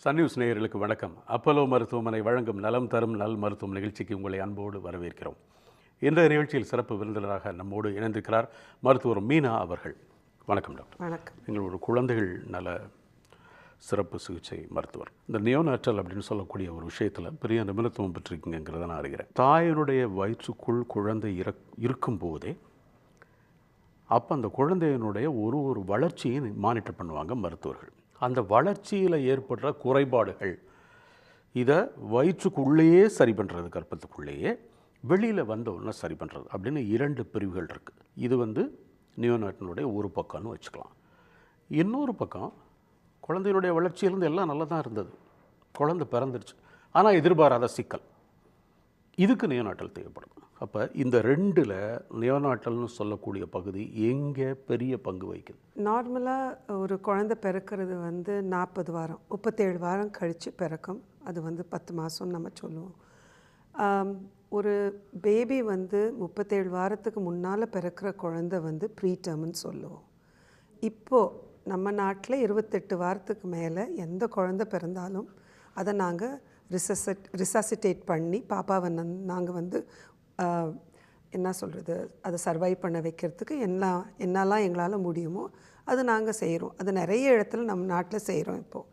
Sun news நேயர்களுக்கு வணக்கம். Apollo மருத்துவமனை வழங்கும் நலம் தரும் நல் மருத்துவம் நிகழ்ச்சிக்கு உங்களை அன்போடு வரவேற்கிறோம். இன்றைய நிகழ்ச்சியில் சிறப்பு விருந்தினராக நம்மோடு இணைந்திருக்கிறார் மருத்துவர் மீனா அவர்கள். வணக்கம் டாக்டர். வணக்கம். எங்களோட குழந்தைகள் நல சிறப்பு சிகிச்சை மருத்துவர். இந்த நியோநாட்டல் அப்படின்னு சொல்லக்கூடிய ஒரு விஷயத்தில் பெரிய நிபுணத்துவம் பெற்றிருக்கீங்கிறத நான் அறிகிறேன். தாயினுடைய வயிற்றுக்குள் குழந்தை இருக்கும்போதே அப்போ அந்த குழந்தையினுடைய ஒரு வளர்ச்சியை மானிட்டர் பண்ணுவாங்க மருத்துவர்கள். அந்த வளர்ச்சியில் ஏற்படுற குறைபாடுகள் இதை வயிற்றுக்குள்ளேயே சரி பண்ணுறது, கர்ப்பத்துக்குள்ளேயே வெளியில் வந்த உடனே சரி பண்ணுறது அப்படின்னு 2 பிரிவுகள் இருக்குது. இது நியோநாட்டினுடைய ஒரு பக்கம்னு வச்சுக்கலாம். இன்னொரு பக்கம் குழந்தையினுடைய வளர்ச்சியிலேருந்து எல்லாம் நல்லா தான் இருந்தது, குழந்தை பிறந்துருச்சு, ஆனால் எதிர்பாராத சிக்கல், இதுக்கு நியோநாட்டல் தேவைப்படும். அப்போ இந்த 2ல் நியோநாட்டல்னு சொல்லக்கூடிய பகுதி எங்கே பெரிய பங்கு வகிக்குது? நார்மலாக ஒரு குழந்தை பிறக்கிறது 40 வாரம் 37 வாரம் கழித்து பிறக்கும். அது 10 மாதம் நம்ம சொல்லுவோம். ஒரு பேபி 37 வாரத்துக்கு முன்னால் பிறக்கிற குழந்தை ப்ரீடர்ம்னு சொல்லுவோம். இப்போது நம்ம நாட்டில் 28 வாரத்துக்கு மேலே எந்த குழந்தை பிறந்தாலும் அதை நாங்கள் ரிசசிட்டேட் பண்ணி பாப்பாவை நாங்கள் என்ன சொல்கிறது, அதை சர்வைவ் பண்ண வைக்கிறதுக்கு என்னெல்லாம் எங்களால் முடியுமோ அது நாங்கள் செய்கிறோம். அது நிறைய இடத்துல நம்ம நாட்டில் செய்கிறோம் இப்போது.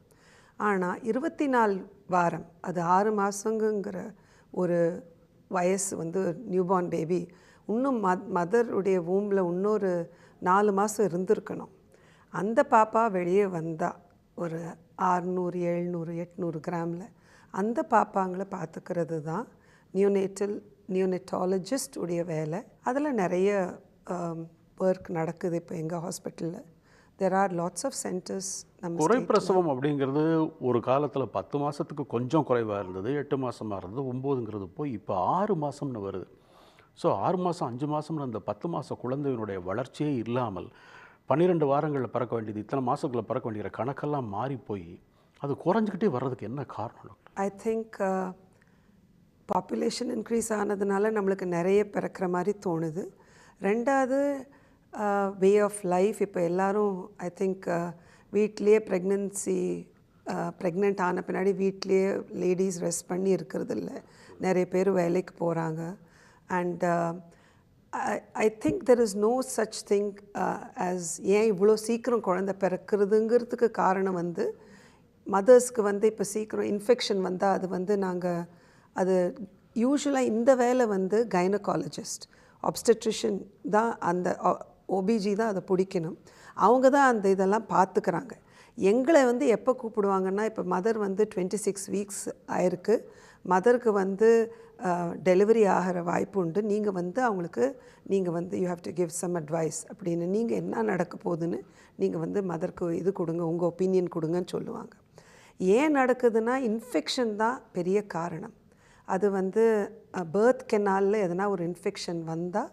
ஆனால் 24 வாரம், அது 6 மாதங்கிற ஒரு வயசு நியூபார்ன் பேபி இன்னும் மதருடைய வூமில் இன்னொரு 4 மாதம் இருந்திருக்கணும். அந்த பாப்பா வெளியே வந்தால் ஒரு 600, 700, 800 கிராமில் அந்த பாப்பாங்களை பார்த்துக்கிறது தான் நியோனட்டாலஜிஸ்ட் உடைய வேலை. அதில் நிறைய ஒர்க் நடக்குது இப்போ எங்கள் ஹாஸ்பிட்டலில். There are lots of centres. குறைப்பிரசவம் அப்படிங்கிறது ஒரு காலத்தில் 10 மாதத்துக்கு கொஞ்சம் குறைவாக இருந்தது, 8 மாதமாக இருந்தது, 9ங்கிறது போய் இப்போ 6 மாதம்னு வருது. ஸோ 6 மாதம் 5 மாதம்னு அந்த 10 மாத குழந்தையினுடைய வளர்ச்சியே இல்லாமல் 12 வாரங்களில் பிறக்க வேண்டியது இத்தனை மாதத்துக்குள்ளே பிறக்க வேண்டிய கணக்கெல்லாம் மாறி போய் அது குறைஞ்சிக்கிட்டே வர்றதுக்கு என்ன காரணம்? ஐ திங்க் பாப்புலேஷன் இன்க்ரீஸ் ஆனதுனால நம்மளுக்கு நிறைய பிறக்கிற மாதிரி தோணுது. 2வது வே ஆஃப் லைஃப். இப்போ எல்லோரும் ஐ திங்க் வீட்லேயே ப்ரெக்னென்ட் ஆன பின்னாடி வீட்லேயே லேடிஸ் ரெஸ்ட் பண்ணி இருக்கிறது இல்லை, நிறைய பேர் வேலைக்கு போகிறாங்க. And I think there is no such thing as ஏன் இவ்வளோ சீக்கிரம் குழந்தை பிறக்கிறதுங்கிறதுக்கு காரணம் மதர்ஸ்க்கு இப்போ சீக்கிரம் இன்ஃபெக்ஷன் வந்தால் அது நாங்கள் அது யூஸ்வலாக இந்த வேலை கைனகாலஜிஸ்ட் ஆப்ஸ்டெட்ரிஷியன் தான், அந்த ஓபிஜி தான் அதை பிடிக்கணும். அவங்க தான் அந்த இதெல்லாம் பார்த்துக்கிறாங்க. எங்களை எப்போ கூப்பிடுவாங்கன்னா, இப்போ மதர் 26 வீக்ஸ் ஆயிருக்கு, மதருக்கு டெலிவரி ஆகிற வாய்ப்பு உண்டு, நீங்கள் அவங்களுக்கு நீங்கள் you have to give some advice அப்படின்னு, நீங்கள் என்ன நடக்க போகுதுன்னு நீங்கள் மதருக்கு இது கொடுங்க, உங்கள் ஒப்பீனியன் கொடுங்கன்னு சொல்லுவாங்க. ஏன் நடக்குதுன்னா இன்ஃபெக்ஷன் தான் பெரிய காரணம். அது பர்த் கெனாலில் எதனா ஒரு இன்ஃபெக்ஷன் வந்தால்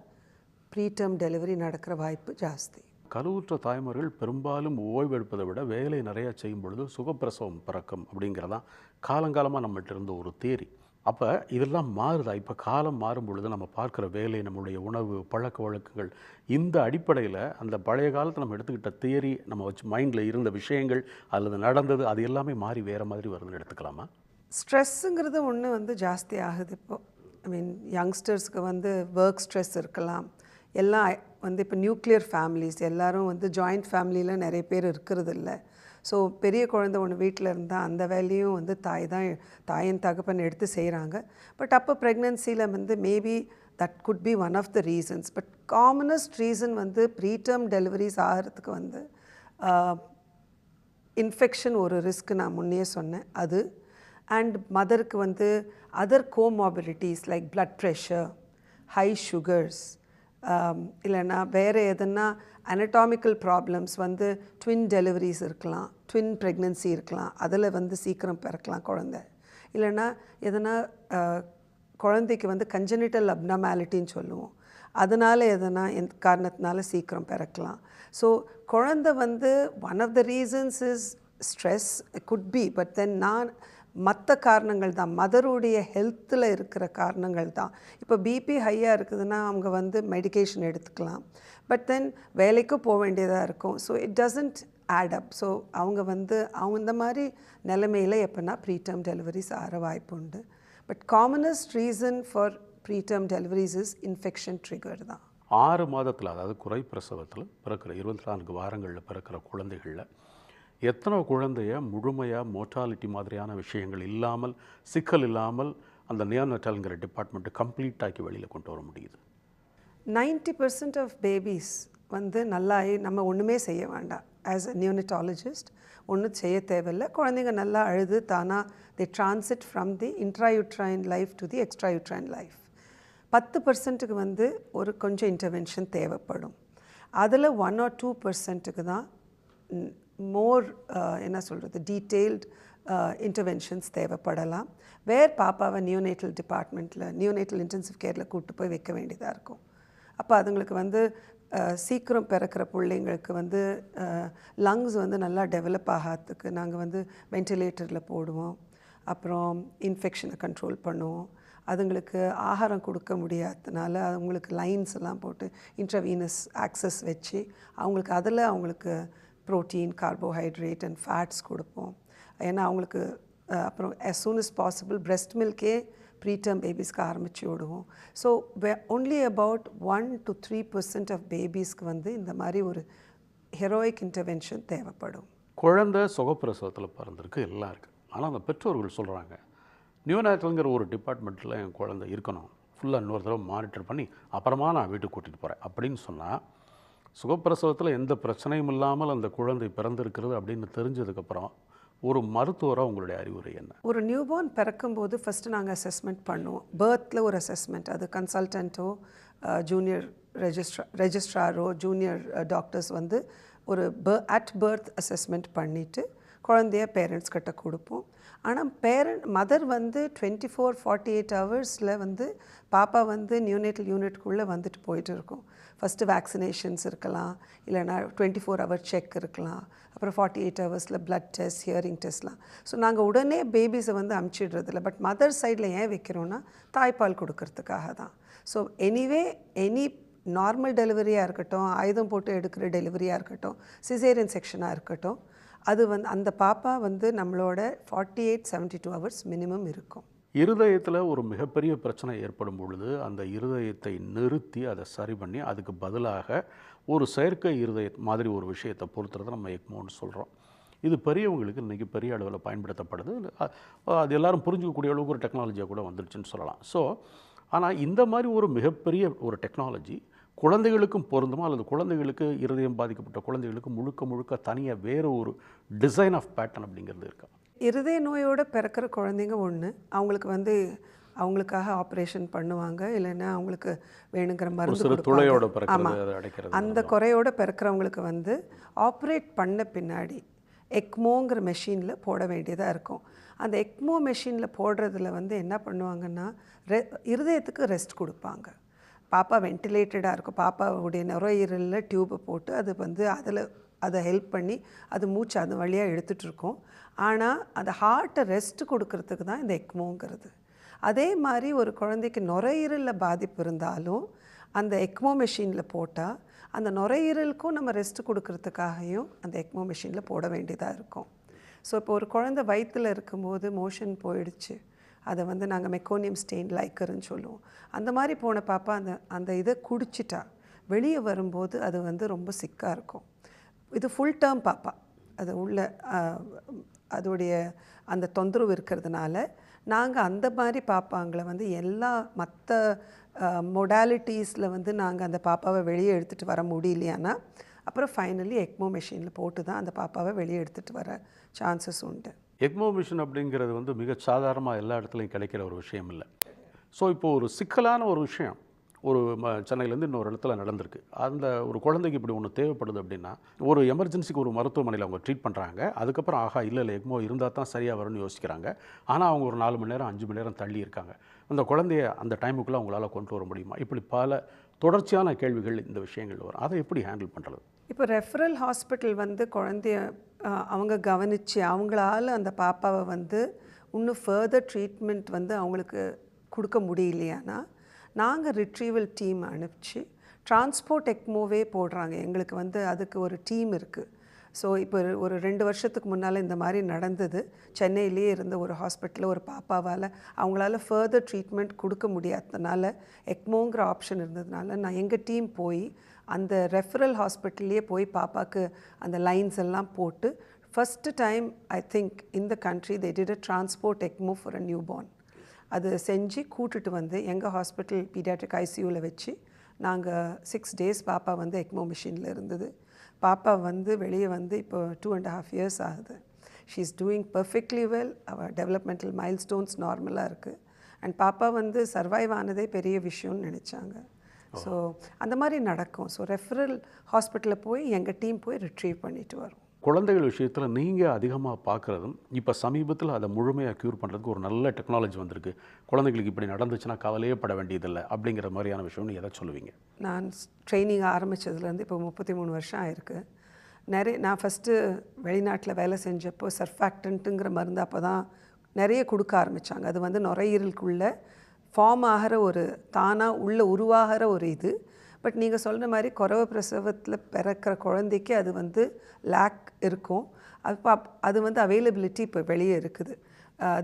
ப்ரீடேர்ம் டெலிவரி நடக்கிற வாய்ப்பு ஜாஸ்தி. கருவுற்ற தாய்மார்கள் பெரும்பாலும் ஓய்வெடுப்பதை விட வேலை நிறையா செய்யும் பொழுது சுகப்பிரசவம் பிறக்கும் அப்படிங்கிறதான் காலங்காலமாக நம்மகிட்ட இருந்த ஒரு தியரி. அப்போ இதெல்லாம் மாறுதா? இப்போ காலம் மாறும் பொழுது நம்ம பார்க்குற வேலை, நம்மளுடைய உணவு பழக்க வழக்கங்கள், இந்த அடிப்படையில் அந்த பழைய காலத்தில் நம்ம எடுத்துக்கிட்ட தியரி, நம்ம வச்சு மைண்டில் இருந்த விஷயங்கள் அல்லது நடந்தது, அது எல்லாமே மாறி வேறு மாதிரி வருதுன்னு எடுத்துக்கலாமா? ஸ்ட்ரெஸ்ஸுங்கிறது ஒன்று ஜாஸ்தி ஆகுது இப்போது. ஐ மீன் யங்ஸ்டர்ஸ்க்கு ஒர்க் ஸ்ட்ரெஸ் இருக்கலாம். எல்லாம் இப்போ நியூக்ளியர் ஃபேமிலிஸ், எல்லோரும் ஜாயிண்ட் ஃபேமிலியில் நிறைய பேர் இருக்கிறது இல்லை. ஸோ பெரிய குழந்தை ஒன்று வீட்டில் இருந்தால் அந்த வேலையும் தாயின் தகப்பன் எடுத்து செய்கிறாங்க. பட் அப்போ ப்ரெக்னென்சியில் maybe that could be one of the reasons. But commonest reason preterm deliveries ஆகிறதுக்கு இன்ஃபெக்ஷன் ஒரு ரிஸ்க் நான் முன்னே சொன்னேன் அது. அண்ட் மதருக்கு other comorbidities like blood pressure, high sugars, இல்லைன்னா வேறு எதுனா அனட்டாமிக்கல் ப்ராப்ளம்ஸ் ட்வின் டெலிவரிஸ் இருக்கலாம், ட்வின் ப்ரெக்னென்சி இருக்கலாம், அதில் சீக்கிரம் பிறக்கலாம் குழந்தை. இல்லைன்னா எதனா குழந்தைக்கு கன்ஜெனிட்டல் அப்னார்மாலிட்டின்னு சொல்லுவோம், அதனால் எதனா காரணத்தினால சீக்கிரம் பிறக்கலாம். ஸோ குழந்தை one of the reasons is stress could be. But then மற்ற காரணங்கள் தான், மதருடைய ஹெல்த்தில் இருக்கிற காரணங்கள் தான். இப்போ பிபி ஹையாக இருக்குதுன்னா அவங்க மெடிகேஷன் எடுத்துக்கலாம். பட் தென் வேலைக்கும் போக வேண்டியதாக இருக்கும். So it doesn't add up. So அவங்க இந்த மாதிரி நிலைமையில் எப்போனா ப்ரீடேர்ம் டெலிவரிஸ் ஆகிற வாய்ப்பு உண்டு. But commonest reason for preterm deliveries is infection trigger தான். 6 மாதத்தில், அதாவது குறை பிரசவத்தில் பிறக்கிற 24 வாரங்களில் பிறக்கிற குழந்தைகளில் எத்தனை குழந்தைய முழுமையாக மோர்டாலிட்டி மாதிரியான விஷயங்கள் இல்லாமல், சிக்கல் இல்லாமல் அந்த நியோனட்டல்ங்கிற டிபார்ட்மெண்ட்டு கம்ப்ளீட் ஆக்கி வெளியில் கொண்டு வர முடியுது? 90% ஆஃப் பேபிஸ் நல்லாயி நம்ம ஒன்றுமே செய்ய வேண்டாம். ஆஸ் அ நியோனட்டாலஜிஸ்ட் ஒன்றும் செய்ய தேவையில்லை. குழந்தைங்க நல்லா அழுது தானாக the transit from the intrauterine life to the extrauterine life. 10%க்கு ஒரு கொஞ்சம் இன்டர்வென்ஷன் தேவைப்படும். அதில் 1 or 2%க்கு தான் மோர் என்ன சொல்கிறது டீட்டெயில்டு இன்டர்வென்ஷன்ஸ் தேவைப்படலாம். பாப்பாவை நியோனேட்டல் டிபார்ட்மெண்ட்டில், நியோனேட்டல் இன்டென்சிவ் கேரில் கூப்பிட்டு போய் வைக்க வேண்டியதாக இருக்கும். அப்போ அதுங்களுக்கு சீக்கிரம் பிறக்கிற பிள்ளைங்களுக்கு லங்ஸ் நல்லா டெவலப் ஆகாததுக்கு நாங்கள் வென்டிலேட்டரில் போடுவோம். அப்புறம் இன்ஃபெக்ஷனை கண்ட்ரோல் பண்ணுவோம். அதுங்களுக்கு ஆகாரம் கொடுக்க முடியாததுனால அவங்களுக்கு லைன்ஸ் எல்லாம் போட்டு இன்ட்ரவீனஸ் ஆக்சஸ் வச்சு அவங்களுக்கு ப்ரோட்டீன், கார்போஹைட்ரேட் அண்ட் ஃபேட்ஸ் கொடுப்போம். ஏன்னா அவங்களுக்கு அப்புறம் as soon as possible breast milk-ஏ ப்ரீடேர்ம் பேபிஸ்க்கு ஆரம்பித்து விடுவோம். So only about 1 to 3% of பேபிஸ்க்கு இந்த மாதிரி ஒரு ஹெரோயிக் இன்டர்வென்ஷன் தேவைப்படும். குழந்தை சுகப்பிரசவத்தில் பிறந்திருக்கு, எல்லாம் இருக்குது. ஆனால் அந்த பெற்றோர்கள் சொல்கிறாங்க, நியோனேட்டல்ங்கிற ஒரு டிபார்ட்மெண்ட்டில் என் குழந்தை இருக்கணும், ஃபுல்லாக இன்னொரு தடவை மானிட்டர் பண்ணி அப்புறமா நான் வீட்டுக்கு கூட்டிகிட்டு போகிறேன் அப்படின்னு சொன்னால், சுகப்பிரசவத்தில் எந்த பிரச்சனையும் இல்லாமல் அந்த குழந்தை பிறந்திருக்கிறது அப்படின்னு தெரிஞ்சதுக்கப்புறம் ஒரு மருத்துவராக உங்களுடைய அறிவுரை என்ன? ஒரு நியூபார்ன் பிறக்கும்போது ஃபஸ்ட்டு நாங்கள் அசஸ்மெண்ட் பண்ணுவோம். பர்த்தில் ஒரு அசஸ்மெண்ட், அது கன்சல்டண்ட்டோ ஜூனியர் ரெஜிஸ்ட்ராரோ ஜூனியர் டாக்டர்ஸ் ஒரு அட் பர்த் அசஸ்மெண்ட் பண்ணிவிட்டு குழந்தைய பேரண்ட்ஸ் கிட்ட கொடுப்போம். ஆனால் மதர் 24-48 ஹவர்ஸில் பாப்பா நியோனேட்டல் யூனிட்குள்ளே போயிட்டு இருக்கும். ஃபஸ்ட்டு வேக்சினேஷன்ஸ் இருக்கலாம், இல்லைனா 24 ஹவர் செக் இருக்கலாம், அப்புறம் 48 ஹவர்ஸில் பிளட் டெஸ்ட், ஹியரிங் டெஸ்ட்லாம். ஸோ நாங்கள் உடனே பேபிஸை அமுச்சிடுறதில்ல. பட் மதர் சைடில் ஏன் வைக்கிறோன்னா தாய்ப்பால் கொடுக்கறதுக்காக தான். ஸோ எனி நார்மல் டெலிவரியாக இருக்கட்டும், ஆயுதம் போட்டு எடுக்கிற டெலிவரியாக இருக்கட்டும், சிசேரியன் செக்ஷனாக இருக்கட்டும், அது அந்த பாப்பா நம்மளோட 48-72 ஹவர்ஸ் மினிமம் இருக்கும். இருதயத்தில் ஒரு மிகப்பெரிய பிரச்சனை ஏற்படும் பொழுது அந்த இருதயத்தை நிறுத்தி அதை சரி பண்ணி அதுக்கு பதிலாக ஒரு செயற்கை இருதய மாதிரி ஒரு விஷயத்தை பொறுத்துறதை நம்ம எக்மோன்னு சொல்கிறோம். இது பெரியவங்களுக்கு இன்றைக்கி பெரிய அளவில் பயன்படுத்தப்படுது. அது எல்லோரும் புரிஞ்சிக்கக்கூடிய அளவுக்கு ஒரு டெக்னாலஜியாக கூட வந்துடுச்சுன்னு சொல்லலாம். ஸோ ஆனால் இந்த மாதிரி ஒரு மிகப்பெரிய ஒரு டெக்னாலஜி குழந்தைகளுக்கும் பொருந்துமா, அல்லது குழந்தைகளுக்கு இருதயம் பாதிக்கப்பட்ட குழந்தைகளுக்கு முழுக்க தனியாக வேறு ஒரு டிசைன் ஆஃப் பேட்டர்ன் அப்படிங்கிறது இருக்கா? இருதய நோயோடு பிறக்கிற குழந்தைங்க ஒன்று, அவங்களுக்கு அவங்களுக்காக ஆப்ரேஷன் பண்ணுவாங்க, இல்லைன்னா அவங்களுக்கு வேணுங்கிற மருந்து கொடுப்பாங்க. அந்த குறையோடு பிறக்கிறவங்களுக்கு ஆப்ரேட் பண்ண பின்னாடி எக்மோங்கிற மெஷினில் போட வேண்டியதாக இருக்கும். அந்த எக்மோ மெஷினில் போடுறதுல என்ன பண்ணுவாங்கன்னா இருதயத்துக்கு ரெஸ்ட் கொடுப்பாங்க. பாப்பா வென்டிலேட்டடாக இருக்கும். பாப்பாவுடைய நுரையீரலில் டியூப்பை போட்டு அது அதை ஹெல்ப் பண்ணி அது மூச்சு அது வழியாக எடுத்துகிட்ருக்கோம். ஆனால் அந்த ஹார்ட்டை ரெஸ்ட் கொடுக்கறதுக்கு தான் இந்த எக்மோங்கிறது. அதே மாதிரி ஒரு குழந்தைக்கு நுரையீரலில் பாதிப்பு இருந்தாலும் அந்த எக்மோ மெஷினில் போட்டால் அந்த நுரையீரலுக்கும் நம்ம ரெஸ்ட் கொடுக்கறதுக்காகவும் அந்த எக்மோ மெஷினில் போட வேண்டியதாக இருக்கும். ஸோ இப்போ ஒரு குழந்தை வயிற்றில் இருக்கும்போது மோஷன் போயிடுச்சு, அதை நாங்கள் மெக்கோனியம் ஸ்டெயின் லைக்கர்னு சொல்லுவோம். அந்த மாதிரி போன பாப்பா அந்த இதை குடிச்சிட்டா வெளியே வரும்போது அது ரொம்ப சிக்காக இருக்கும். இது ஃபுல் டேர்ம் பாப்பா, அது உள்ள அதோடைய அந்த தொந்தரவு இருக்கிறதுனால நாங்கள் அந்த மாதிரி பாப்பாங்களை எல்லா மற்ற மொடாலிட்டிஸில் நாங்கள் அந்த பாப்பாவை வெளியே எடுத்துகிட்டு வர முடியலையானா அப்புறம் ஃபைனலி எக்மோ மெஷினில் போட்டு தான் அந்த பாப்பாவை வெளியே எடுத்துகிட்டு வர சான்சஸ் உண்டு. எக்மோ மிஷின் அப்படிங்கிறது மிக சாதாரணமாக எல்லா இடத்துலையும் கிடைக்கிற ஒரு விஷயம் இல்லை. ஸோ இப்போது ஒரு சிக்கலான ஒரு விஷயம் ஒரு சென்னையிலேருந்து இன்னொரு இடத்துல நடந்திருக்கு. அந்த ஒரு குழந்தைக்கு இப்படி ஒன்று தேவைப்படுது அப்படின்னா ஒரு எமர்ஜென்சிக்கு ஒரு மருத்துவமனையில் அவங்க ட்ரீட் பண்ணுறாங்க. அதுக்கப்புறம் இல்லை எக்மோ இருந்தால் தான் சரியாக வரும்னு யோசிக்கிறாங்க. ஆனால் அவங்க ஒரு 4 மணி நேரம் 5 மணி நேரம் தள்ளி இருக்காங்க. அந்த குழந்தைய அந்த டைமுக்குள்ளே அவங்களால கொண்டு வர முடியுமா? இப்படி பல தொடர்ச்சியான கேள்விகள் இந்த விஷயங்கள் வரும். அதை எப்படி ஹேண்டில் பண்ணுறது? இப்போ ரெஃபரல் ஹாஸ்பிட்டல் குழந்தைய அவங்க கவனித்து அவங்களால அந்த பாப்பாவை இன்னும் ஃபர்தர் ட்ரீட்மெண்ட் அவங்களுக்கு கொடுக்க முடியலையானா நாங்கள் ரிட்ரீவல் டீம் அனுப்பிச்சு டிரான்ஸ்போர்ட் எக்மோவே போடுறாங்க. எங்களுக்கு அதுக்கு ஒரு டீம் இருக்குது. ஸோ இப்போ ஒரு 2 வருஷத்துக்கு முன்னால் இந்த மாதிரி நடந்தது. சென்னையிலேயே இருந்த ஒரு ஹாஸ்பிட்டலில் ஒரு பாப்பாவால் அவங்களால ஃபர்தர் ட்ரீட்மெண்ட் கொடுக்க முடியாததுனால எக்மோங்கிற ஆப்ஷன் இருந்ததுனால நான் எங்கள் டீம் போய் அந்த ரெஃபரல் ஹாஸ்பிட்டல்லையே போய் பாப்பாவுக்கு அந்த லைன்ஸ் எல்லாம் போட்டு ஃபஸ்ட்டு டைம் ஐ திங்க் இந்த country they did a transport ECMO for a newborn. அது செஞ்சு கூட்டிட்டு வந்து எங்கள் ஹாஸ்பிட்டல் பீடியாட்ரிக் ஐசியூவில் வச்சு நாங்கள் 6 days பாப்பா வந்து எக்மோ மிஷினில் இருந்தது. பாப்பா வந்து வெளியே வந்து இப்போ 2.5 years ஆகுது. She is doing perfectly well. அவள் டெவலப்மெண்டல் மைல்ஸ்டோன்ஸ் நார்மலாக இருக்குது. அண்ட் பாப்பா வந்து சர்வைவ் ஆனதே பெரிய விஷயம்னு நினச்சாங்க. ஸோ அந்த மாதிரி நடக்கும். ஸோ ரெஃபரல் ஹாஸ்பிட்டலில் போய் எங்கள் டீம் போய் ரிட்ரீவ் பண்ணிட்டு வரோம். குழந்தைகள் விஷயத்தில் நீங்கள் அதிகமாக பார்க்குறதும் இப்போ சமீபத்தில் அதை முழுமையாக க்யூர் பண்ணுறதுக்கு ஒரு நல்ல டெக்னாலஜி வந்திருக்கு. குழந்தைங்களுக்கு இப்படி நடந்துச்சுன்னா கவலையே பட வேண்டியதில்லை அப்படிங்கிற மாதிரியான விஷயம்னு எதை சொல்லுவீங்க? நான் ட்ரைனிங் ஆரம்பித்ததுலேருந்து இப்போ 33 வருஷம் ஆயிருக்கு. நான் ஃபஸ்ட்டு வெளிநாட்டில் வேலை செஞ்சப்போ சர்ஃபாக்டன்ட்டுங்கிற மருந்து அப்போ தான் நிறைய கொடுக்க ஆரம்பித்தாங்க. அது வந்து நுரையீரலுக்குள்ளே ஃபார்ம் ஆகிற ஒரு தானாக உள்ள உருவாகிற ஒரு இது. பட் நீங்கள் சொல்கிற மாதிரி குறைவு பிரசவத்தில் பிறக்கிற குழந்தைக்கு அது வந்து லேக் இருக்கும். அது வந்து அவைலபிலிட்டி இப்போ வெளியே இருக்குது.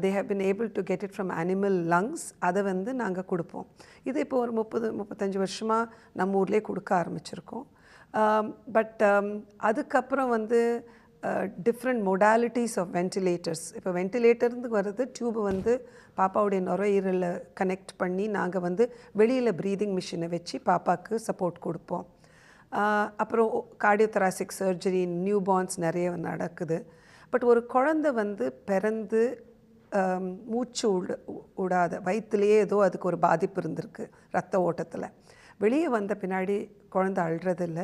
They have been able to get it from animal lungs. அதை வந்து நாங்கள் கொடுப்போம். இது இப்போ ஒரு 30-35 வருஷமாக நம்ம ஊர்லேயே கொடுக்க ஆரம்பிச்சிருக்கோம். பட் அதுக்கப்புறம் வந்து டிஃப்ரெண்ட் மொடாலிட்டிஸ் ஆஃப் வென்டிலேட்டர்ஸ். இப்போ வென்டிலேட்டர்ந்து வர்றது டியூப் வந்து பாப்பாவுடைய நுரையீரலை கனெக்ட் பண்ணி நாங்கள் வந்து வெளியில் ப்ரீதிங் மிஷினை வச்சு பாப்பாவுக்கு சப்போர்ட் கொடுப்போம். அப்புறம் கார்டியோதராசிக் சர்ஜரி, நியூ பார்ன்ஸ் நிறைய நடக்குது. பட் ஒரு குழந்தை வந்து பிறந்து மூச்சு விடாத வயிற்றுலேயே ஏதோ அதுக்கு ஒரு பாதிப்பு இருந்திருக்கு ரத்த ஓட்டத்தில். வெளியே வந்த பின்னாடி குழந்தை அழுறதில்ல.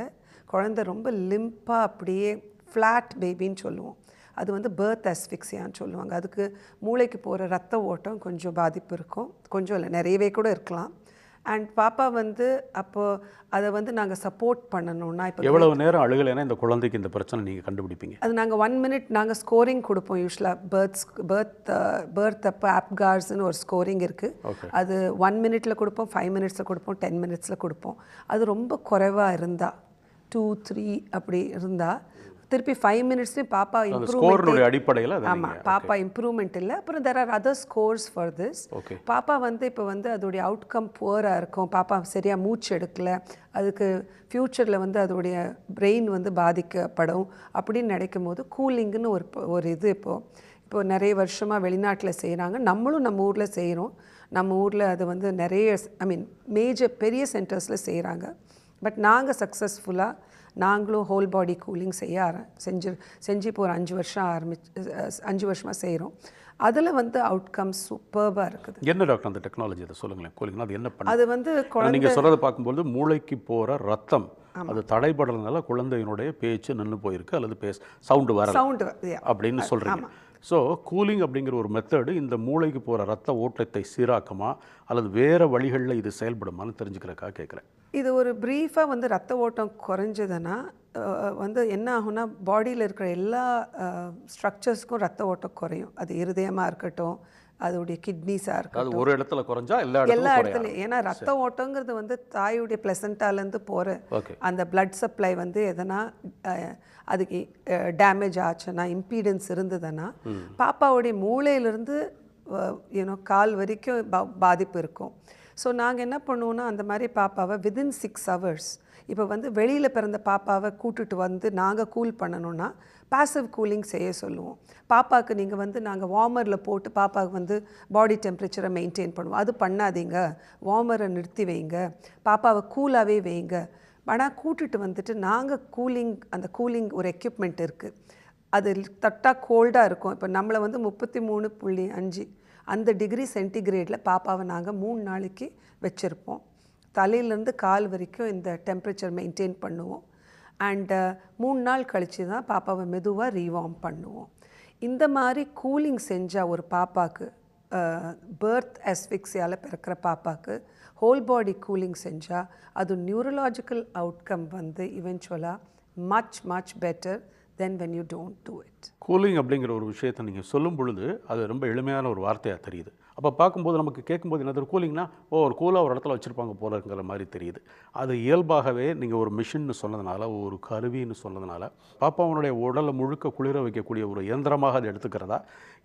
குழந்தை ரொம்ப லிம்பாக அப்படியே ஃப்ளாட் பேபின்னு சொல்லுவோம். அது வந்து பர்த் அஸ்ஃபிக்சியான்னு சொல்லுவாங்க. அதுக்கு மூளைக்கு போகிற ரத்த ஓட்டம் கொஞ்சம் பாதிப்பு இருக்கும். கொஞ்சம் இல்லை, நிறையவே கூட இருக்கலாம். அண்ட் பாப்பா வந்து அப்போது அதை வந்து நாங்கள் சப்போர்ட் பண்ணணும்னா இப்போ எவ்வளவு நேரம் அழுகலைன்னா இந்த குழந்தைக்கு இந்த பிரச்சனை நீங்கள் கண்டுபிடிப்பீங்க? அது நாங்கள் 1 minute நாங்கள் ஸ்கோரிங் கொடுப்போம். யூஸ்வலாக பர்த் அப்போ ஆப்கார்ஸ்னு ஒரு ஸ்கோரிங் இருக்குது. அது 1 minute கொடுப்போம், 5 minutes கொடுப்போம், 10 minutes கொடுப்போம். அது ரொம்ப குறைவாக இருந்தால் 2-3 அப்படி இருந்தால் திருப்பி 5 minutesலேயும் பாப்பா ஸ்கோரினுடைய அடிப்படையில் ஆமாம் பாப்பா இம்ப்ரூவ்மெண்ட் இல்லை. அப்புறம் there are other scores for this. பாப்பா வந்து இப்போ வந்து அதோடைய அவுட்கம் புவராக இருக்கும். பாப்பா சரியாக மூச்சு எடுக்கலை, அதுக்கு ஃப்யூச்சரில் வந்து அதோடைய பிரெயின் வந்து பாதிக்கப்படும் அப்படின்னு நினைக்கும் போது கூலிங்குன்னு ஒரு இது இப்போது நிறைய வருஷமாக வெளிநாட்டில் செய்கிறாங்க. நம்மளும் நம்ம ஊரில் செய்கிறோம். நம்ம ஊரில் அது வந்து நிறைய மேஜர் பெரிய சென்டர்ஸில் செய்கிறாங்க. பட் நாங்கள் சக்ஸஸ்ஃபுல்லாக நாங்களும் ஹோல் பாடி கூலிங் செஞ்சு இப்போ ஒரு 5 வருஷமாக செய்கிறோம். அதில் வந்து அவுட்கம் சூப்பர்பாக இருக்குது. என்ன டாக்டர் அந்த டெக்னாலஜி அதை சொல்லுங்களேன். கூலிங்னா அது என்ன பண்ண? அது வந்து நீங்கள் சொல்கிறத பார்க்கும்போது மூளைக்கு போகிற ரத்தம் அது தடைபடுறதுனால குழந்தையினுடைய பேச்சு நின்று போயிருக்கு அல்லது சவுண்டு அப்படின்னு சொல்கிறீங்க. ஸோ கூலிங் அப்படிங்கிற ஒரு மெத்தடு இந்த மூளைக்கு போகிற ரத்த ஓட்டத்தை சீராக்குமா அல்லது வேறு வழிகளில் இது செயல்படுமான்னு தெரிஞ்சுக்கிறக்காக கேட்குறேன். இது ஒரு ப்ரீஃபாக வந்து ரத்த ஓட்டம் குறைஞ்சதுன்னா வந்து என்ன ஆகும்னா பாடியில் இருக்கிற எல்லா ஸ்ட்ரக்சர்ஸ்க்கும் ரத்த ஓட்டம் குறையும். அது இருதயமாக இருக்கட்டும், அதோடைய கிட்னிஸாக இருக்கட்டும். ஒரு இடத்துல குறைஞ்சா எல்லா இடத்துலையும். ஏன்னா ரத்த ஓட்டங்கிறது வந்து தாயுடைய பிளசண்டாலேருந்து போகிற அந்த பிளட் சப்ளை வந்து எதனா அதுக்கு டேமேஜ் ஆச்சுன்னா, இம்பீடன்ஸ் இருந்ததுன்னா பாப்பாவுடைய மூளையிலேருந்து கால் வரைக்கும் பாதிப்பு இருக்கும். ஸோ நாங்கள் என்ன பண்ணுவோன்னா அந்த மாதிரி பாப்பாவை வித்தின் 6 hours இப்போ வந்து வெளியில் பிறந்த பாப்பாவை கூட்டுட்டு வந்து நாங்கள் கூல் பண்ணணுன்னா பாசிவ் கூலிங் செய்ய சொல்லுவோம். பாப்பாவுக்கு நீங்கள் வந்து நாங்கள் வார்மரில் போட்டு பாப்பாவுக்கு வந்து பாடி டெம்பரேச்சரை மெயின்டைன் பண்ணுவோம். அது பண்ணாதீங்க, வார்மரை நிறுத்தி வைங்க, பாப்பாவை கூலாகவே வைங்க. ஆனால் கூட்டிட்டு வந்துட்டு நாங்கள் அந்த கூலிங் ஒரு எக்யூப்மெண்ட் இருக்குது. அது தட்டாக கோல்டாக இருக்கும். இப்போ நம்மளை வந்து 33.5 அந்த டிகிரி சென்டிகிரேடில் பாப்பாவை நாங்கள் 3 நாளைக்கு வச்சுருப்போம். தலையிலேருந்து கால் வரைக்கும் இந்த டெம்பரேச்சர் மெயின்டைன் பண்ணுவோம். அண்டு 3 நாள் கழித்து தான் பாப்பாவை மெதுவாக ரீவார்ம் பண்ணுவோம். இந்த மாதிரி கூலிங் செஞ்சால் ஒரு பாப்பாவுக்கு பர்த் அஸ்ஃபிக்சியால் பிறக்கிற பாப்பாவுக்கு ஹோல் பாடி கூலிங் செஞ்சால் அது நியூரலாஜிக்கல் அவுட்கம் வந்து இவென்ச்சுவலாக much better then when you don't do it. Cooling அப்படிங்கிற ஒரு விஷயத்தை நீங்கள் சொல்லும் பொழுது அது ரொம்ப எளிமையான ஒரு வார்த்தையாக தெரியுது. அப்போ பார்க்கும்போது நமக்கு கேட்கும்போது என்னது கூலிங்னா ஒரு கூலாக ஒரு இடத்துல வச்சுருப்பாங்க போலங்கிற மாதிரி தெரியுது. அது இயல்பாகவே நீங்கள் ஒரு மிஷின்னு சொன்னதுனால, ஒரு கருவின்னு சொன்னதுனால, பாப்பாவுடைய உடலை முழுக்க குளிர வைக்கக்கூடிய ஒரு இயந்திரமாக அதை எடுத்துக்கிறதா,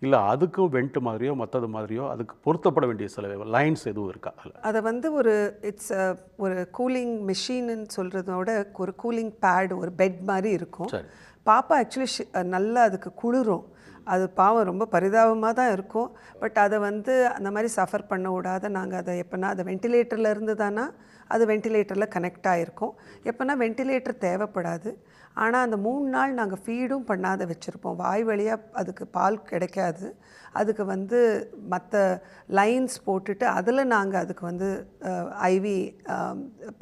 இல்லை அதுக்கும் வெண்ட் மாதிரியோ மற்றது மாதிரியோ அதுக்கு பொருத்தப்பட வேண்டிய சில லைன்ஸ் எதுவும் இருக்கா? அதை வந்து ஒரு கூலிங் மிஷின்னு சொல்கிறதோட ஒரு கூலிங் பேட், ஒரு பெட் மாதிரி இருக்கும். சரி. பாப்பா ஆக்சுவலி நல்லா அதுக்கு குளிரும். அது பாவம் ரொம்ப பரிதாபமாக தான் இருக்கும். பட் அதை வந்து அந்த மாதிரி சஃபர் பண்ண விடாத நாங்கள் அதை எப்போனா அது வென்டிலேட்டரில் இருந்து தானா அது வென்டிலேட்டரில் கனெக்ட் ஆகிருக்கும். எப்போனா வென்டிலேட்டர் தேவைப்படாது. ஆனால் அந்த 3 நாள் நாங்கள் ஃபீடும் பண்ணாத வச்சுருப்போம். வாய் வழியாக அதுக்கு பால் கிடைக்காது. அதுக்கு வந்து மற்ற லைன்ஸ் போட்டுட்டு அதில் நாங்கள் அதுக்கு வந்து ஐவி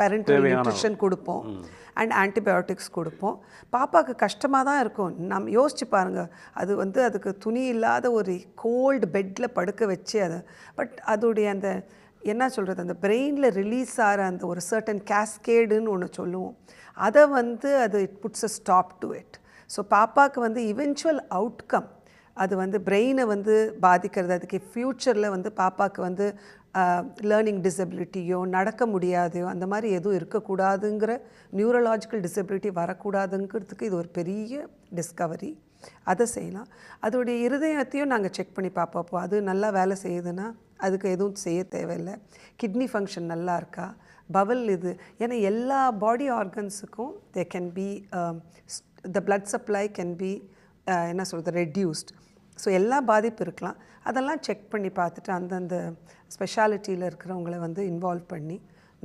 பேரண்டல் நியூட்ரிஷன் கொடுப்போம் அண்ட் ஆன்டிபயோட்டிக்ஸ் கொடுப்போம். பாப்பாவுக்கு கஷ்டமாக தான் இருக்கும். நம்ம யோசிச்சு பாருங்கள், அது வந்து அதுக்கு துணி இல்லாத ஒரு கோல்டு பெட்டில் படுக்க வச்சு அதை பட் அதோடைய அந்த என்ன சொல்கிறது, அந்த பிரெயினில் ரிலீஸ் ஆகிற அந்த ஒரு சர்டன் கேஸ்கேடுன்னு ஒன்று சொல்லுவோம். அதை வந்து அது it puts a stop to it. So பாப்பாவுக்கு வந்து இவென்ச்சுவல் அவுட்கம் அது வந்து பிரெயினை வந்து பாதிக்கிறது. அதுக்கு ஃப்யூச்சரில் வந்து பாப்பாவுக்கு வந்து லேர்னிங் டிசபிலிட்டியோ நடக்க முடியாதையோ அந்த மாதிரி எதுவும் இருக்கக்கூடாதுங்கிற நியூரலாஜிக்கல் டிசபிலிட்டி வரக்கூடாதுங்கிறதுக்கு இது ஒரு பெரிய டிஸ்கவரி. அதை செய்யலாம். அதோடைய இருதயத்தையும் நாங்கள் செக் பண்ணி பார்ப்போம். அது நல்லா வேலை செய்யுதுன்னா அதுக்கு எதுவும் செய்ய தேவையில்லை. கிட்னி ஃபங்க்ஷன் நல்லா இருக்கா, பவல் இது, ஏன்னா எல்லா பாடி ஆர்கன்ஸுக்கும் they can be the blood supply can be என்ன சொல்கிறது ரெட்யூஸ்ட். ஸோ எல்லா பாதிப்பு இருக்கலாம். அதெல்லாம் செக் பண்ணி பார்த்துட்டு அந்தந்த ஸ்பெஷாலிட்டியில் இருக்கிறவங்கள வந்து இன்வால்வ் பண்ணி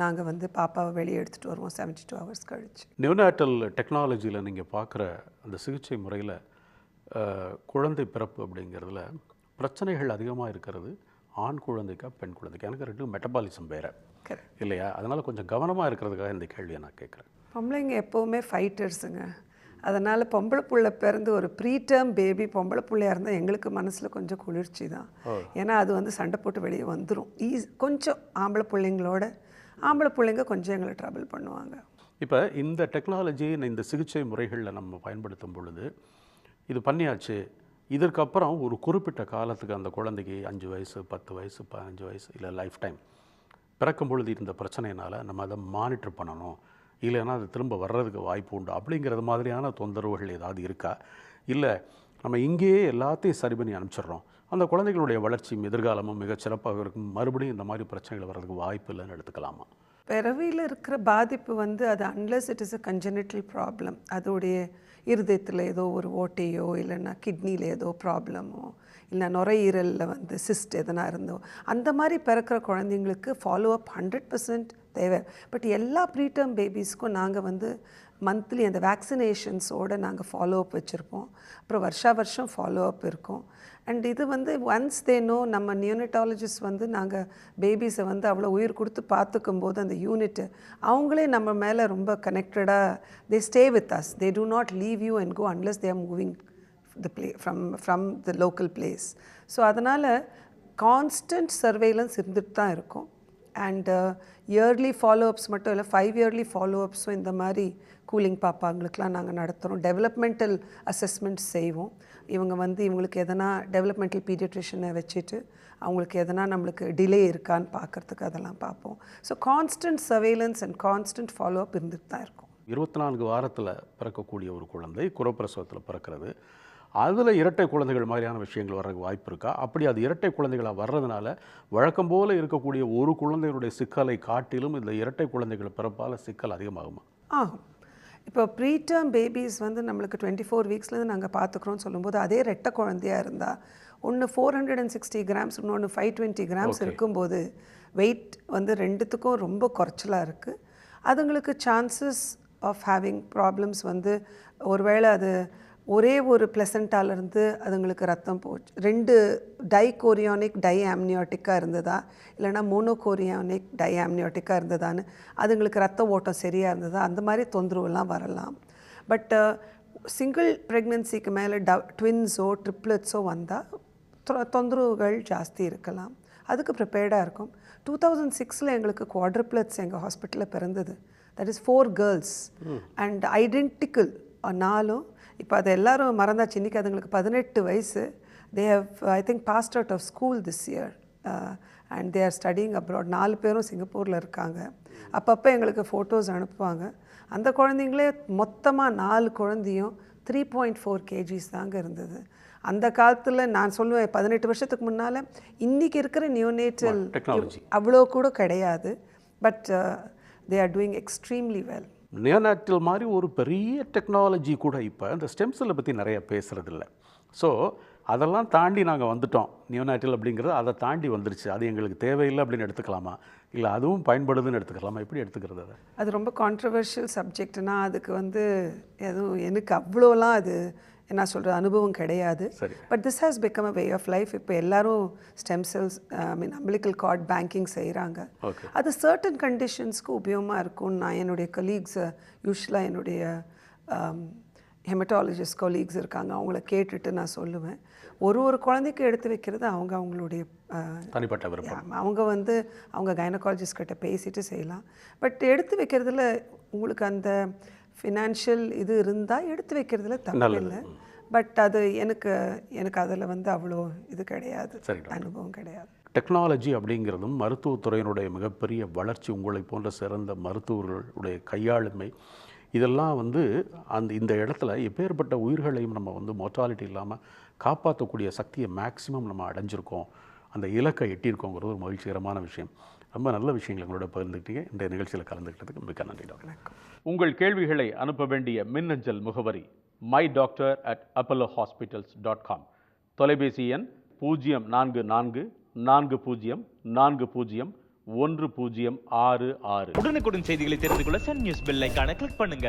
நாங்கள் வந்து பாப்பாவை வெளியே எடுத்துகிட்டு வருவோம் 72 hours கழிச்சு. நியோனாட்டல் டெக்னாலஜியில் நீங்கள் பார்க்குற அந்த சிகிச்சை முறையில் குழந்தை பிறப்பு அப்படிங்கிறதுல பிரச்சனைகள் அதிகமாக இருக்கிறது ஆண் குழந்தைக்கா பெண் குழந்தைக்கா? எனக்கு 2 மெட்டபாலிசம் வேறு இல்லையா? அதனால் கொஞ்சம் கவனமாக இருக்கிறதுக்காக இந்த கேள்வியை நான் கேட்குறேன். பொம்பளைங்க எப்போவுமே ஃபைட்டர்ஸுங்க. அதனால் பொம்பளை பிள்ளை பிறந்து ஒரு ப்ரீடேர்ம் பேபி பொம்பளை பிள்ளையாக இருந்தால் எங்களுக்கு மனசில் கொஞ்சம் குளிர்ச்சி தான். ஏன்னா அது வந்து சண்டை போட்டு வெளியே வந்துடும். கொஞ்சம் ஆம்பளை பிள்ளைங்க கொஞ்சம் எங்களை ட்ரபிள் பண்ணுவாங்க. இப்போ இந்த டெக்னாலஜி இந்த சிகிச்சை முறைகளில் நம்ம பயன்படுத்தும் பொழுது இது பண்ணியாச்சு, இதற்கப்புறம் ஒரு குறிப்பிட்ட காலத்துக்கு அந்த குழந்தைக்கு 5 வயசு 10 வயசு 15 வயசு இல்லை லைஃப் டைம் பிறக்கும் பொழுது இந்த பிரச்சனையினால் நம்ம அதை மானிட்டர் பண்ணணும், இல்லைன்னா அது திரும்ப வர்றதுக்கு வாய்ப்பு உண்டு அப்படிங்கிறது மாதிரியான தொந்தரவுகள் ஏதாவது இருக்கா? இல்லை நம்ம இங்கேயே எல்லாத்தையும் சரி பண்ணி அனுப்பிச்சிடுறோம், அந்த குழந்தைகளுடைய வளர்ச்சியும் எதிர்காலமும் மிகச்சிறப்பாக இருக்கும், மறுபடியும் இந்த மாதிரி பிரச்சனைகள் வர்றதுக்கு வாய்ப்பு இல்லைன்னு எடுத்துக்கலாமா? பிறவியில் இருக்கிற பாதிப்பு வந்து அது unless it is a congenital problem, அதோடைய இருதயத்தில் ஏதோ ஒரு ஓட்டையோ இல்லைன்னா கிட்னியில் ஏதோ ப்ராப்ளமோ இல்லை நுரையீரலில் வந்து சிஸ்ட் எதனா இருந்தோ அந்த மாதிரி பிறக்கிற குழந்தைங்களுக்கு ஃபாலோ அப் 100% தேவை. பட் எல்லா ப்ரீடேர்ம் பேபிஸ்க்கும் நாங்கள் வந்து மந்த்லி அந்த வேக்சினேஷன்ஸோடு நாங்கள் ஃபாலோ அப் வச்சுருப்போம். அப்புறம் வருஷம் ஃபாலோ அப் இருக்கும். அண்ட் இது வந்து ஒன்ஸ் தே நோ, நம்ம நியூனட்டாலஜிஸ்ட் வந்து நாங்கள் பேபிஸை வந்து அவ்வளோ உயிர் கொடுத்து பார்த்துக்கும் போது அந்த யூனிட்டு அவங்களே நம்ம மேலே ரொம்ப கனெக்டடாக they stay with us, they do not leave you and go unless they are moving the from the local place. So அதனால் கான்ஸ்டன்ட் சர்வேலன்ஸ் இருந்துட்டு தான் இருக்கும். அண்ட் இயர்லி ஃபாலோஅப்ஸ் மட்டும் இல்லை, 5 இயர்லி ஃபாலோஅப்ஸும் இந்த மாதிரி கூலிங் பாப்பாங்களுக்கெலாம் நாங்கள் நடத்துகிறோம். டெவலப்மெண்டல் அசஸ்மெண்ட் செய்வோம். இவங்களுக்கு எதனா டெவலப்மெண்டல் பீடியாட்ரிஷனை வச்சுட்டு அவங்களுக்கு எதனா நம்மளுக்கு டிலே இருக்கான்னு பார்க்குறதுக்கு அதெல்லாம் பார்ப்போம். So constant surveillance and constant follow up இருந்துட்டு தான் இருக்கும். 24 வாரத்தில் பிறக்கக்கூடிய ஒரு குழந்தை குறப்பிரசவத்தில் பிறக்கிறது, அதில் இரட்டை குழந்தைகள் மாதிரியான விஷயங்கள் வர்றதுக்கு வாய்ப்பு இருக்கா? அப்படி அது இரட்டை குழந்தைகளாக வர்றதுனால வழக்கம் போல் இருக்கக்கூடிய ஒரு குழந்தைகளுடைய சிக்கலை காட்டிலும் இந்த இரட்டை குழந்தைகள் பிறப்பால் சிக்கல் அதிகமாகுமா? ஆகும். இப்போ ப்ரீடேர்ம் பேபிஸ் வந்து நம்மளுக்கு 24 வீக்ஸ்லேருந்து நாங்கள் பார்த்துக்குறோன்னு சொல்லும்போது அதே ரெட்டை குழந்தையாக இருந்தால் ஒன்று 460 கிராம்ஸ் இன்னொன்று 520 கிராம்ஸ் இருக்கும்போது வெயிட் வந்து ரெண்டுத்துக்கும் ரொம்ப குறைச்சலாக இருக்குது. அதுங்களுக்கு சான்சஸ் ஆஃப் ஹேவிங் ப்ராப்ளம்ஸ் வந்து ஒருவேளை அது ஒரே ஒரு பிளசண்டாலேருந்து அதுங்களுக்கு ரத்தம் போச்சு, 2 டைகோரியானிக் டைஆம்னியாட்டிக்காக இருந்ததா இல்லைனா மோனோகோரியானிக் டைஆம்னியாட்டிக்காக இருந்ததான்னு அதுங்களுக்கு ரத்த ஓட்டம் சரியாக இருந்ததா, அந்த மாதிரி தொந்தரவுலாம் வரலாம். பட் சிங்கிள் ப்ரெக்னென்சிக்கு மேலே ட்வின்ஸோ ட்ரிப்ளட்ஸோ வந்தால் தொந்தரவுகள் ஜாஸ்தி இருக்கலாம். அதுக்கு ப்ரிப்பேர்டாக இருக்கும். 2006 எங்களுக்கு குவாட்ரிப்ளட்ஸ் எங்கள் ஹாஸ்பிட்டலில் பிறந்தது. That is 4 girls and identical 4. இப்போ அது எல்லோரும் மறந்தாச்சு. இன்றைக்கி அதுங்களுக்கு 18 வயசு. They have I think passed out of school this year. And they are studying abroad. 4 பேரும் சிங்கப்பூரில் இருக்காங்க. அப்பப்போ எங்களுக்கு ஃபோட்டோஸ் அனுப்புவாங்க. அந்த குழந்தைங்களே மொத்தமாக 4 குழந்தையும் 3.4 kgs தாங்க இருந்தது. அந்த காலத்தில் நான் சொல்லுவேன் 18 வருஷத்துக்கு முன்னால் இன்றைக்கி இருக்கிற நியோனேட்டல் டெக்னாலஜி அவ்வளோ கூட கிடையாது. But they are doing extremely well. Neonatal மாதிரி ஒரு பெரிய டெக்னாலஜி கூட இப்போ இந்த ஸ்டெம் செல்லை பற்றி நிறைய பேசுகிறதில்ல. ஸோ அதெல்லாம் தாண்டி நாங்கள் வந்துட்டோம். நியோநாட்டல் அப்படிங்கிறது அதை தாண்டி வந்துருச்சு. அது எங்களுக்கு தேவையில்லை அப்படின்னு எடுத்துக்கலாமா, இல்லை அதுவும் பயன்படுதுன்னு எடுத்துக்கலாமா, எப்படி எடுத்துக்கிறது அதை? அது ரொம்ப கான்ட்ரவர்ஷியல் சப்ஜெக்ட்னா அதுக்கு எதுவும் எனக்கு அவ்வளோலாம் அது என்ன சொல்கிற அனுபவம் கிடையாது. சரி. But this has become a way of life. இப்போ எல்லாரும் stem cells umbilical cord banking செய்கிறாங்க. அது சர்டன் கண்டிஷன்ஸ்க்கு உபயோகமாக இருக்கும்னு நான் என்னுடைய கலீக்ஸை யூஸ்வலாக என்னுடைய ஹெமட்டாலஜிஸ்ட் கொலீக்ஸ் இருக்காங்க, அவங்கள கேட்டுட்டு நான் சொல்லுவேன். ஒரு குழந்தைக்கு எடுத்து வைக்கிறது அவங்களுடைய தனிப்பட்ட விருப்பம். அவங்க கைனகாலஜிஸ்ட் கிட்ட பேசிட்டு செய்யலாம். பட் எடுத்து வைக்கிறதுல உங்களுக்கு அந்த ஃபினான்ஷியல் இது இருந்தால் எடுத்து வைக்கிறதுல தப்பு இல்லை. பட் அது எனக்கு அதில் அவ்வளோ இது கிடையாது, அனுபவம் கிடையாது. டெக்னாலஜி அப்படிங்கிறதும் மருத்துவத்துறையினுடைய மிகப்பெரிய வளர்ச்சி, உங்களை போன்ற சிறந்த மருத்துவர்களுடைய கையாளுமை, இதெல்லாம் இந்த இடத்துல எப்பேற்பட்ட உயிர்களையும் நம்ம மோர்டாலிட்டி இல்லாமல் காப்பாற்றக்கூடிய சக்தியை மேக்ஸிமம் நம்ம அடைஞ்சிருக்கோம், அந்த இலக்கை எட்டியிருக்கோங்கிறது ஒரு மகிழ்ச்சிகரமான விஷயம். ரொம்ப நல்ல விஷயங்களை உங்களோட பகிர்ந்துக்கிட்டீங்க. இந்த நிகழ்ச்சியில் கலந்துக்கிட்டதுக்கு மிக்க நன்றி டாக்டர். உங்கள் கேள்விகளை அனுப்ப வேண்டிய மின்னஞ்சல் முகவரி mydoctor@apollohospitals.com. தொலைபேசி எண் 044404040166. உடனுக்குடன் செய்திகளை தெரிந்து கொள்ள சன் நியூஸ் பெல் ஐகானை கிளிக் பண்ணுங்க.